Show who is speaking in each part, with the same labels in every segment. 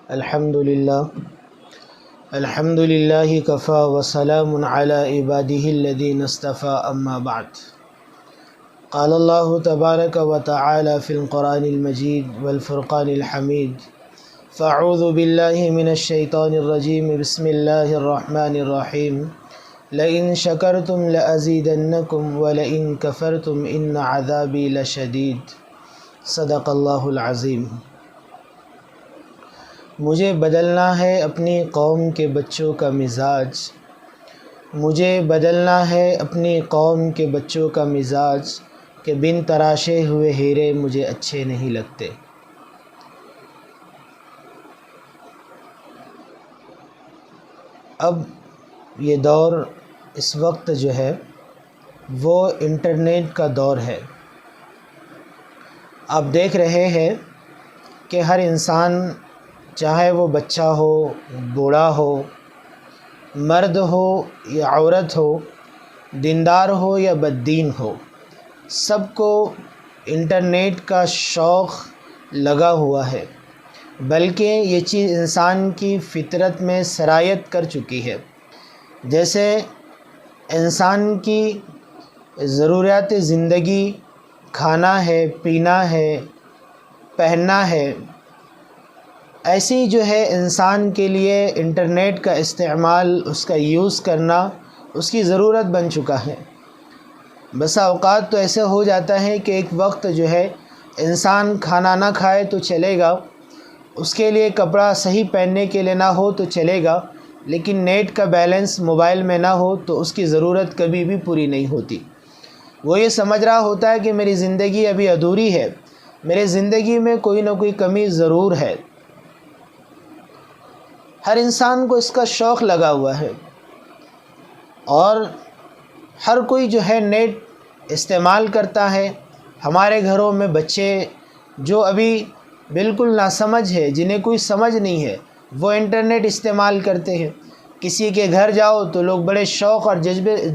Speaker 1: الحمد للہ کفا وسلام علی عبادہ الذین اصطفى اما بعد قال اللہ تبارک وتعالی فی القرآن المجید والفرقان الحمید فاعوذ باللہ من الشیطان الرجیم بسم اللہ الرحمن الرحیم لئن شکرتم لأزیدنکم ولئن کفرتم ان عذابی لشدید صدق اللہ العظیم۔ مجھے بدلنا ہے اپنی قوم کے بچوں کا مزاج، مجھے بدلنا ہے اپنی قوم کے بچوں کا مزاج، کہ بن تراشے ہوئے ہیرے مجھے اچھے نہیں لگتے۔ اب یہ دور اس وقت جو ہے وہ انٹرنیٹ کا دور ہے۔ آپ دیکھ رہے ہیں کہ ہر انسان، چاہے وہ بچہ ہو، بوڑھا ہو، مرد ہو یا عورت ہو، دیندار ہو یا بددین ہو، سب کو انٹرنیٹ کا شوق لگا ہوا ہے، بلکہ یہ چیز انسان کی فطرت میں سرایت کر چکی ہے۔ جیسے انسان کی ضروریات زندگی کھانا ہے، پینا ہے، پہننا ہے، ایسے ہی جو ہے انسان کے لیے انٹرنیٹ کا استعمال، اس کا یوز کرنا اس کی ضرورت بن چکا ہے۔ بسا اوقات تو ایسے ہو جاتا ہے کہ ایک وقت جو ہے انسان کھانا نہ کھائے تو چلے گا، اس کے لیے کپڑا صحیح پہننے کے لیے نہ ہو تو چلے گا، لیکن نیٹ کا بیلنس موبائل میں نہ ہو تو اس کی ضرورت کبھی بھی پوری نہیں ہوتی۔ وہ یہ سمجھ رہا ہوتا ہے کہ میری زندگی ابھی ادھوری ہے، میرے زندگی میں کوئی نہ کوئی کمی ضرور ہے۔ ہر انسان کو اس کا شوق لگا ہوا ہے، اور ہر کوئی جو ہے نیٹ استعمال کرتا ہے۔ ہمارے گھروں میں بچے جو ابھی بالکل ناسمجھ ہے، جنہیں کوئی سمجھ نہیں ہے، وہ انٹرنیٹ استعمال کرتے ہیں۔ کسی کے گھر جاؤ تو لوگ بڑے شوق اور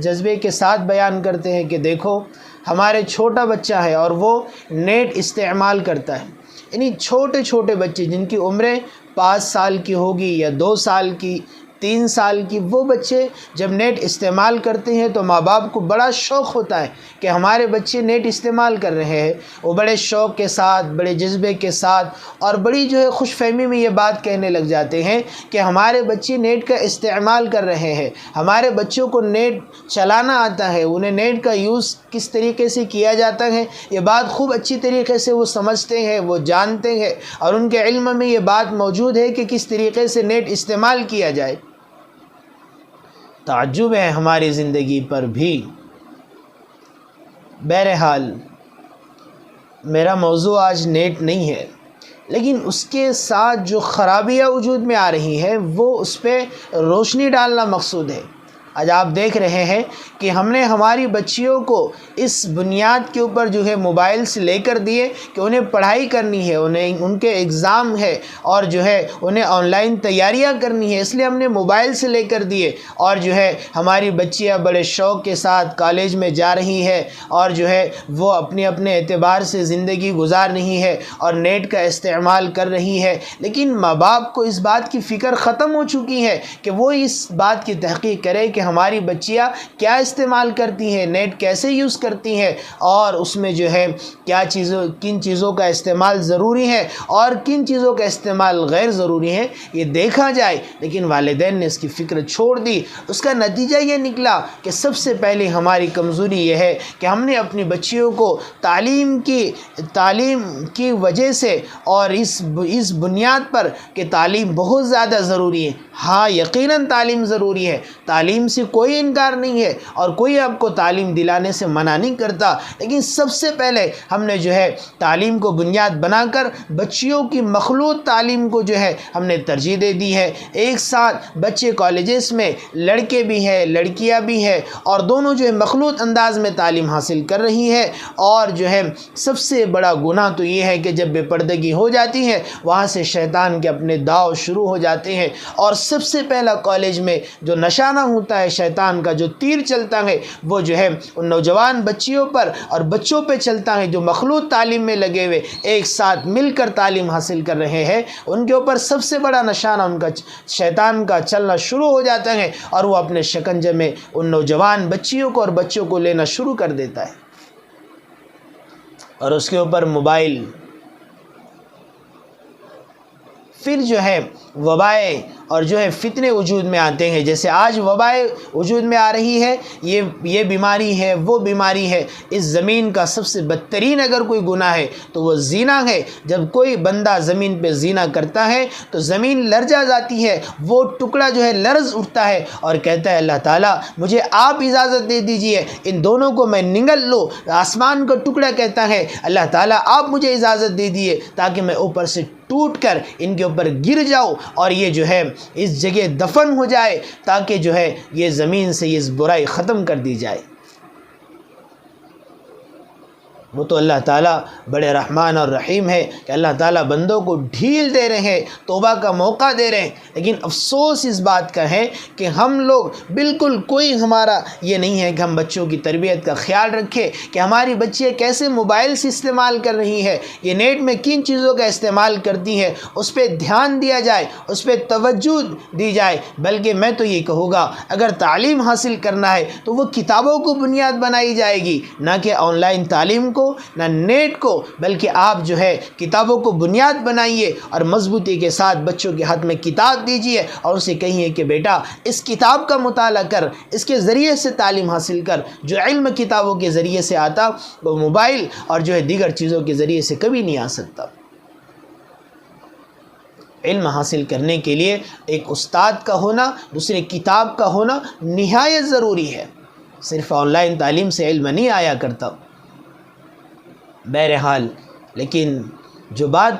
Speaker 1: جذبے کے ساتھ بیان کرتے ہیں کہ دیکھو ہمارے چھوٹا بچہ ہے اور وہ نیٹ استعمال کرتا ہے۔ یعنی چھوٹے چھوٹے بچے جن کی عمریں 5 سال کی ہوگی یا 2 سال کی، 3 سال کی، وہ بچے جب نیٹ استعمال کرتے ہیں تو ماں باپ کو بڑا شوق ہوتا ہے کہ ہمارے بچے نیٹ استعمال کر رہے ہیں۔ وہ بڑے شوق کے ساتھ، بڑے جذبے کے ساتھ اور بڑی جو ہے خوش فہمی میں یہ بات کہنے لگ جاتے ہیں کہ ہمارے بچے نیٹ کا استعمال کر رہے ہیں، ہمارے بچوں کو نیٹ چلانا آتا ہے، انہیں نیٹ کا یوز کس طریقے سے کیا جاتا ہے یہ بات خوب اچھی طریقے سے وہ سمجھتے ہیں، وہ جانتے ہیں، اور ان کے علم میں یہ بات موجود ہے کہ کس طریقے سے نیٹ استعمال کیا جائے۔ تعجب ہے ہماری زندگی پر بھی۔ بہرحال میرا موضوع آج نیٹ نہیں ہے، لیکن اس کے ساتھ جو خرابیاں وجود میں آ رہی ہیں وہ اس پہ روشنی ڈالنا مقصود ہے۔ آج آپ دیکھ رہے ہیں کہ ہم نے ہماری بچیوں کو اس بنیاد کے اوپر جو ہے موبائل سے لے کر دیے کہ انہیں پڑھائی کرنی ہے، انہیں ان کے ایگزام ہے اور جو ہے انہیں آن لائن تیاریاں کرنی ہے، اس لیے ہم نے موبائل سے لے کر دیے، اور جو ہے ہماری بچیاں بڑے شوق کے ساتھ کالج میں جا رہی ہے اور جو ہے وہ اپنے اعتبار سے زندگی گزار رہی ہے اور نیٹ کا استعمال کر رہی ہے۔ لیکن ماں باپ کو اس بات کی فکر ختم ہو چکی ہے کہ وہ اس بات کی تحقیق کرے کہ ہماری بچیاں کیا استعمال کرتی ہیں، نیٹ کیسے یوز کرتی ہیں، اور اس میں جو ہے کن چیزوں کا استعمال ضروری ہے اور کن چیزوں کا استعمال غیر ضروری ہے، یہ دیکھا جائے۔ لیکن والدین نے اس کی فکر چھوڑ دی۔ اس کا نتیجہ یہ نکلا کہ سب سے پہلے ہماری کمزوری یہ ہے کہ ہم نے اپنی بچیوں کو تعلیم کی وجہ سے اور اس بنیاد پر کہ تعلیم بہت زیادہ ضروری ہے، ہاں یقیناً تعلیم ضروری ہے، تعلیم سے کوئی انکار نہیں ہے اور کوئی آپ کو تعلیم دلانے سے منع نہیں کرتا، لیکن سب سے پہلے ہم نے جو ہے تعلیم کو بنیاد بنا کر بچیوں کی مخلوط تعلیم کو جو ہے ہم نے ترجیح دے دی ہے۔ ایک ساتھ بچے کالجز میں لڑکے بھی ہیں، لڑکیاں بھی ہیں، اور دونوں جو ہے مخلوط انداز میں تعلیم حاصل کر رہی ہے، اور جو ہے سب سے بڑا گناہ تو یہ ہے کہ جب بے پردگی ہو جاتی ہے وہاں سے شیطان کے اپنے داؤ شروع ہو جاتے ہیں، اور سب سے پہلا کالج میں جو نشانہ ہوتا ہے ہے شیطان کا جو تیر چلتا ہے وہ جو ہے ان نوجوان بچیوں پر اور بچوں پہ چلتا ہے جو مخلوط تعلیم میں لگے ہوئے ایک ساتھ مل کر تعلیم حاصل کر رہے ہیں، ان کے اوپر سب سے بڑا نشانہ ان کا شیطان کا چلنا شروع ہو جاتا ہے، اور وہ اپنے شکنجے میں ان نوجوان بچیوں کو اور بچوں کو لینا شروع کر دیتا ہے، اور اس کے اوپر موبائل. پھر جو ہے وبائیں اور جو ہے فتنے وجود میں آتے ہیں. جیسے آج وبائیں وجود میں آ رہی ہے، یہ بیماری ہے، وہ بیماری ہے. اس زمین کا سب سے بدترین اگر کوئی گناہ ہے تو وہ زنا ہے. جب کوئی بندہ زمین پہ زنا کرتا ہے تو زمین لرزا جاتی ہے، وہ ٹکڑا جو ہے لرز اٹھتا ہے اور کہتا ہے اللہ تعالیٰ مجھے آپ اجازت دے دیجئے ان دونوں کو میں نگل لوں. آسمان کا ٹکڑا کہتا ہے اللہ تعالیٰ آپ مجھے اجازت دے دیجئے تاکہ میں اوپر سے ٹوٹ کر ان کے اوپر گر جاؤ اور یہ جو ہے اس جگہ دفن ہو جائے تاکہ جو ہے یہ زمین سے یہ برائی ختم کر دی جائے. وہ تو اللہ تعالیٰ بڑے رحمان اور رحیم ہے کہ اللہ تعالیٰ بندوں کو ڈھیل دے رہے ہیں، توبہ کا موقع دے رہے ہیں. لیکن افسوس اس بات کا ہے کہ ہم لوگ بالکل کوئی ہمارا یہ نہیں ہے کہ ہم بچوں کی تربیت کا خیال رکھیں کہ ہماری بچیاں کیسے موبائل سے استعمال کر رہی ہے، یہ نیٹ میں کن چیزوں کا استعمال کرتی ہے، اس پہ دھیان دیا جائے، اس پہ توجہ دی جائے. بلکہ میں تو یہ کہوں گا اگر تعلیم حاصل کرنا ہے تو وہ کتابوں کو بنیاد بنائی جائے گی، نہ کہ آن لائن تعلیم کو نہ نیٹ کو. بلکہ آپ جو ہے کتابوں کو بنیاد بنائیے اور مضبوطی کے ساتھ بچوں کے ہاتھ میں کتاب دیجیے اور اسے کہیے کہ بیٹا اس کتاب کا مطالعہ کر، اس کے ذریعے سے تعلیم حاصل کر. جو علم کتابوں کے ذریعے سے آتا وہ موبائل اور جو ہے دیگر چیزوں کے ذریعے سے کبھی نہیں آ سکتا. علم حاصل کرنے کے لیے ایک استاد کا ہونا، دوسرے کتاب کا ہونا نہایت ضروری ہے. صرف آن لائن تعلیم سے علم نہیں آیا کرتا. بہرحال لیکن جو بات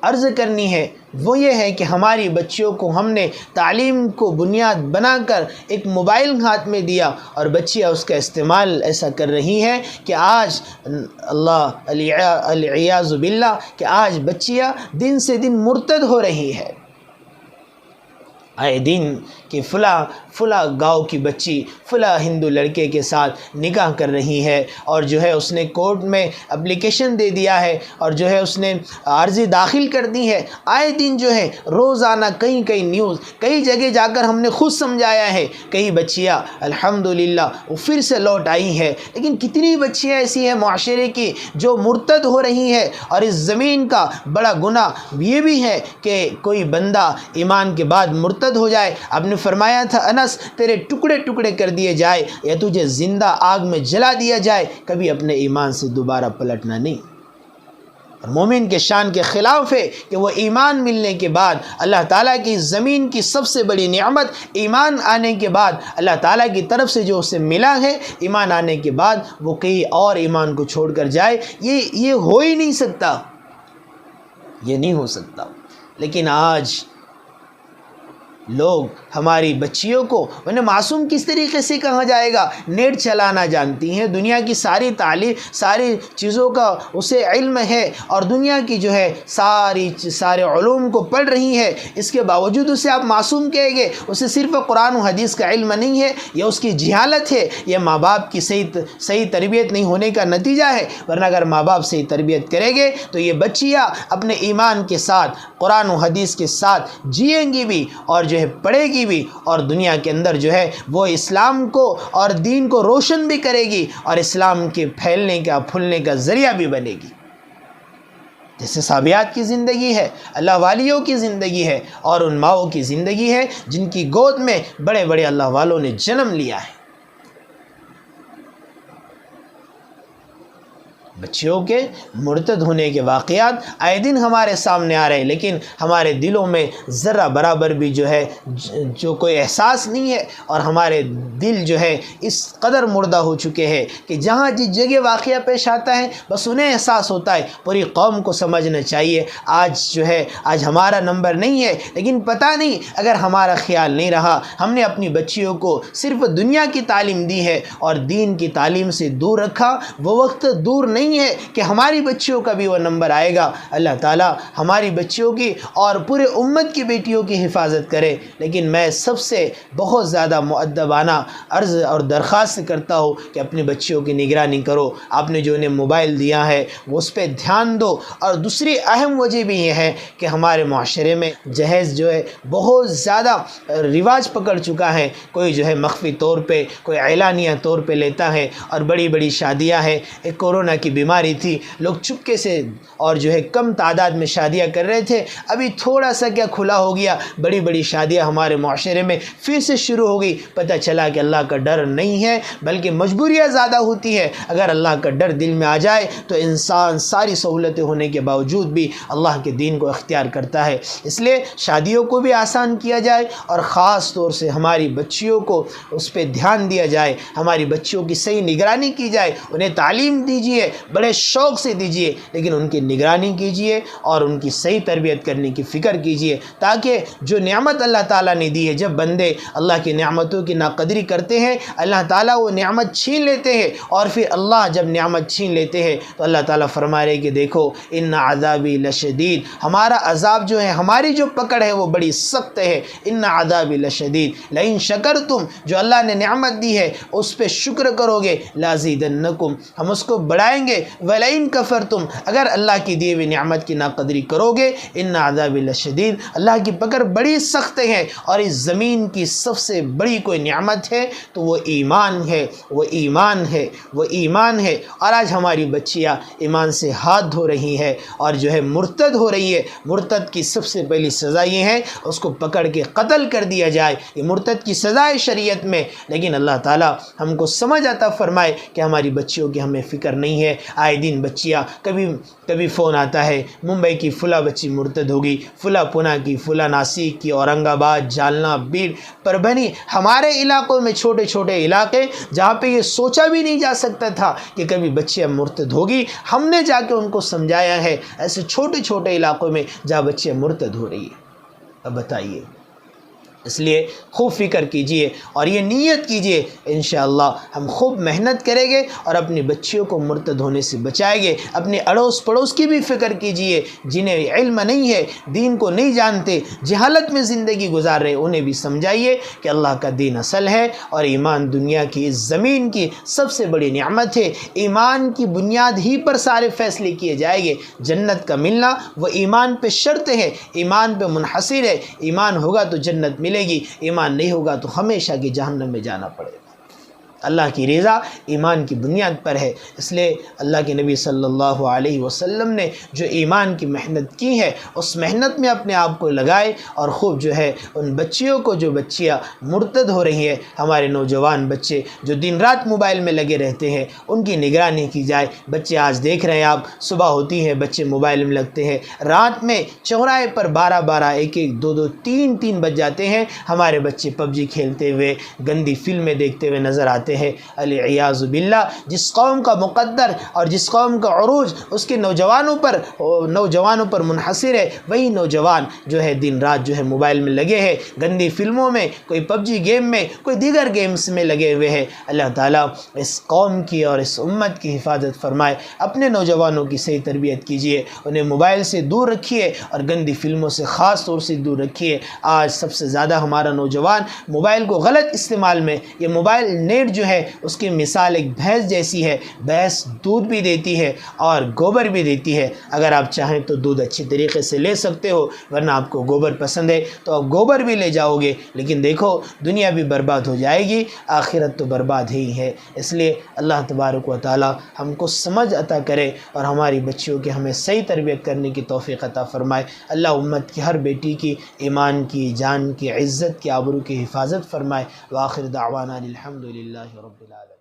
Speaker 1: عرض کرنی ہے وہ یہ ہے کہ ہماری بچیوں کو ہم نے تعلیم کو بنیاد بنا کر ایک موبائل ہاتھ میں دیا اور بچیاں اس کا استعمال ایسا کر رہی ہیں کہ آج العیاذ باللہ کہ آج بچیاں دن سے دن مرتد ہو رہی ہے. آئے دن کہ فلاں گاؤں کی بچی فلاں ہندو لڑکے کے ساتھ نکاح کر رہی ہے اور جو ہے اس نے کورٹ میں اپلیکیشن دے دیا ہے اور جو ہے اس نے عرضی داخل کر دی ہے. آئے دن جو ہے روزانہ کئی نیوز کئی جگہ جا کر ہم نے خود سمجھایا ہے. کئی بچیاں الحمدللہ وہ پھر سے لوٹ آئی ہیں، لیکن کتنی بچیاں ایسی ہیں معاشرے کی جو مرتد ہو رہی ہیں. اور اس زمین کا بڑا گناہ یہ بھی ہے کہ کوئی بندہ ایمان کے بعد مرتد ہو جائے. آپ نے فرمایا تھا انس تیرے ٹکڑے ٹکڑے کر دیے جائے یا تجھے زندہ آگ میں جلا دیا جائے، کبھی اپنے ایمان سے دوبارہ پلٹنا نہیں. اور مومن کے شان کے خلاف ہے کہ وہ ایمان ملنے کے بعد اللہ تعالیٰ کی زمین کی سب سے بڑی نعمت ایمان آنے کے بعد اللہ تعالیٰ کی طرف سے جو اسے ملا ہے ایمان آنے کے بعد وہ کہیں اور ایمان کو چھوڑ کر جائے. یہ ہو ہی نہیں سکتا، یہ نہیں ہو سکتا. لیکن آج لوگ ہماری بچیوں کو انہیں معصوم کس طریقے سے کہا جائے گا، نیٹ چلانا جانتی ہیں، دنیا کی ساری تعلیم ساری چیزوں کا اسے علم ہے اور دنیا کی جو ہے سارے علوم کو پڑھ رہی ہے. اس کے باوجود اسے آپ معصوم کہیں گے. اسے صرف قرآن و حدیث کا علم نہیں ہے، یا اس کی جہالت ہے، یا ماں باپ کی صحیح تربیت نہیں ہونے کا نتیجہ ہے. ورنہ اگر ماں باپ صحیح تربیت کریں گے تو یہ بچیاں اپنے ایمان کے ساتھ قرآن و حدیث کے ساتھ جئیں گی بھی اور جو ہے پڑھے گی بھی، اور دنیا کے اندر جو ہے وہ اسلام کو اور دین کو روشن بھی کرے گی اور اسلام کے پھیلنے کا پھولنے کا ذریعہ بھی بنے گی. جیسے صحابیات کی زندگی ہے، اللہ والیوں کی زندگی ہے اور ان ماؤں کی زندگی ہے جن کی گود میں بڑے بڑے اللہ والوں نے جنم لیا ہے. بچیوں کے مرتد ہونے کے واقعات آئے دن ہمارے سامنے آ رہے ہیں، لیکن ہمارے دلوں میں ذرہ برابر بھی جو ہے جو کوئی احساس نہیں ہے، اور ہمارے دل جو ہے اس قدر مردہ ہو چکے ہیں کہ جہاں جس جگہ واقعہ پیش آتا ہے بس انہیں احساس ہوتا ہے. پوری قوم کو سمجھنا چاہیے آج ہمارا نمبر نہیں ہے، لیکن پتہ نہیں اگر ہمارا خیال نہیں رہا، ہم نے اپنی بچیوں کو صرف دنیا کی تعلیم دی ہے اور دین کی تعلیم سے دور رکھا، وہ وقت دور نہیں نہیں ہے کہ ہماری بچیوں کا بھی وہ نمبر آئے گا۔ اللہ تعالیٰ ہماری بچیوں کی اور پورے امت کی بیٹیوں کی حفاظت کرے۔ لیکن میں سب سے بہت زیادہ مؤدبانہ عرض اور درخواست کرتا ہوں کہ اپنی بچیوں کی نگرانی کرو۔ آپ نے جو انہیں موبائل دیا ہے وہ اس پہ دھیان دو۔ اور دوسری اہم وجہ بھی یہ ہے کہ ہمارے معاشرے میں جہیز جو ہے بہت زیادہ رواج پکڑ چکا ہے۔ کوئی جو ہے مخفی طور پہ، کوئی اعلانیہ طور پہ لیتا ہے، اور بڑی بڑی شادیاں ہیں۔ ایک کورونا کی بیماری تھی، لوگ چپکے سے اور جو ہے کم تعداد میں شادیاں کر رہے تھے۔ ابھی تھوڑا سا کیا کھلا ہو گیا، بڑی بڑی شادیاں ہمارے معاشرے میں پھر سے شروع ہو گئی۔ پتہ چلا کہ اللہ کا ڈر نہیں ہے بلکہ مجبوریاں زیادہ ہوتی ہے۔ اگر اللہ کا ڈر دل میں آ جائے تو انسان ساری سہولتیں ہونے کے باوجود بھی اللہ کے دین کو اختیار کرتا ہے۔ اس لیے شادیوں کو بھی آسان کیا جائے، اور خاص طور سے ہماری بچیوں کو اس پہ دھیان دیا جائے، ہماری بچیوں کی صحیح نگرانی کی جائے۔ انہیں تعلیم دیجیے، بڑے شوق سے دیجیے، لیکن ان کی نگرانی کیجیے اور ان کی صحیح تربیت کرنے کی فکر کیجیے، تاکہ جو نعمت اللہ تعالیٰ نے دی ہے، جب بندے اللہ کی نعمتوں کی ناقدری کرتے ہیں اللہ تعالیٰ وہ نعمت چھین لیتے ہیں، اور پھر اللہ جب نعمت چھین لیتے ہیں تو اللہ تعالیٰ فرما رہے کہ دیکھو ان عذابی لشدید، ہمارا عذاب جو ہے، ہماری جو پکڑ ہے وہ بڑی سخت ہے۔ ان عذابی لشدید لئن شکرتم، جو اللہ نے نعمت دی ہے اس پہ شکر کرو گے، لازیدنکم، ہم اس کو بڑھائیں گے، ولئن کفرتم، اگر اللہ کی دی ہوئی نعمت کی ناقدری کرو گے، ان عذابی لشدید، اللہ کی پکڑ بڑی سخت ہے۔ اور اس زمین کی سب سے بڑی کوئی نعمت ہے تو وہ ایمان ہے، وہ ایمان ہے، وہ ایمان ہے۔ اور آج ہماری بچیاں ایمان سے ہاتھ دھو رہی ہے اور جو ہے مرتد ہو رہی ہے۔ مرتد کی سب سے پہلی سزا یہ ہے اس کو پکڑ کے قتل کر دیا جائے، یہ مرتد کی سزا ہے شریعت میں۔ لیکن اللہ تعالیٰ ہم کو سمجھ عطا فرمائے کہ ہماری بچیوں کی ہمیں فکر نہیں ہے۔ آئے دن بچیاں کبھی فون آتا ہے ممبئی کی فلاں بچی مرتد ہوگی، فلاں پونا کی، فلاں ناسک کی، اورنگ آباد، جالنا، بیڑ، پربھنی، ہمارے علاقوں میں چھوٹے چھوٹے علاقے جہاں پہ یہ سوچا بھی نہیں جا سکتا تھا کہ کبھی بچیاں مرتد ہوگی، ہم نے جا کے ان کو سمجھایا ہے۔ ایسے چھوٹے چھوٹے علاقوں میں جہاں بچیاں مرتد ہو رہی ہیں، اب بتائیے۔ اس لیے خوب فکر کیجئے اور یہ نیت کیجئے انشاءاللہ ہم خوب محنت کریں گے اور اپنی بچیوں کو مرتد ہونے سے بچائیں گے۔ اپنے اڑوس پڑوس کی بھی فکر کیجئے، جنہیں علم نہیں ہے، دین کو نہیں جانتے، جہالت میں زندگی گزار رہے، انہیں بھی سمجھائیے کہ اللہ کا دین اصل ہے اور ایمان دنیا کی اس زمین کی سب سے بڑی نعمت ہے۔ ایمان کی بنیاد ہی پر سارے فیصلے کیے جائیں گے۔ جنت کا ملنا وہ ایمان پہ شرط ہے، ایمان پہ منحصر ہے۔ ایمان ہوگا تو جنت ملے گی، ایمان نہیں ہوگا تو ہمیشہ کی جہنم میں جانا پڑے گا۔ اللہ کی رضا ایمان کی بنیاد پر ہے۔ اس لیے اللہ کے نبی صلی اللہ علیہ وسلم نے جو ایمان کی محنت کی ہے اس محنت میں اپنے آپ کو لگائے، اور خوب جو ہے ان بچیوں کو، جو بچیاں مرتد ہو رہی ہیں، ہمارے نوجوان بچے جو دن رات موبائل میں لگے رہتے ہیں، ان کی نگرانی کی جائے۔ بچے آج دیکھ رہے ہیں آپ، صبح ہوتی ہے بچے موبائل میں لگتے ہیں، رات میں چوراہے پر 12 1 1 2 2 3 3 بج جاتے ہیں، ہمارے بچے پب جی کھیلتے ہوئے، گندی فلمیں دیکھتے ہوئے نظر آتے ہیں۔ العیاذ باللہ، جس قوم کا مقدر اور جس قوم کا عروج اس کے نوجوانوں پر منحصر ہے، وہی نوجوان جو ہے دن رات جو ہے موبائل میں لگے ہیں، گندی فلموں میں، کوئی پب جی گیم میں، کوئی دیگر گیمز میں لگے ہوئے ہیں۔ اللہ تعالیٰ اس قوم کی اور اس امت کی حفاظت فرمائے۔ اپنے نوجوانوں کی صحیح تربیت کیجیے، انہیں موبائل سے دور رکھیے اور گندی فلموں سے خاص طور سے دور رکھیے۔ آج سب سے زیادہ ہمارا نوجوان موبائل کو غلط استعمال میں، یہ موبائل نیٹ جو ہے اس کی مثال ایک بھینس جیسی ہے۔ بھینس دودھ بھی دیتی ہے اور گوبر بھی دیتی ہے۔ اگر آپ چاہیں تو دودھ اچھی طریقے سے لے سکتے ہو، ورنہ آپ کو گوبر پسند ہے تو آپ گوبر بھی لے جاؤ گے، لیکن دیکھو دنیا بھی برباد ہو جائے گی، آخرت تو برباد ہی ہے۔ اس لیے اللہ تبارک و تعالی ہم کو سمجھ عطا کرے اور ہماری بچیوں کی ہمیں صحیح تربیت کرنے کی توفیق عطا فرمائے۔ اللہ امت کی ہر بیٹی کی ایمان کی، جان کی، عزت کی، آبرو کی حفاظت فرمائے۔ وآخر دعوانا الحمدللہ رب العالمین۔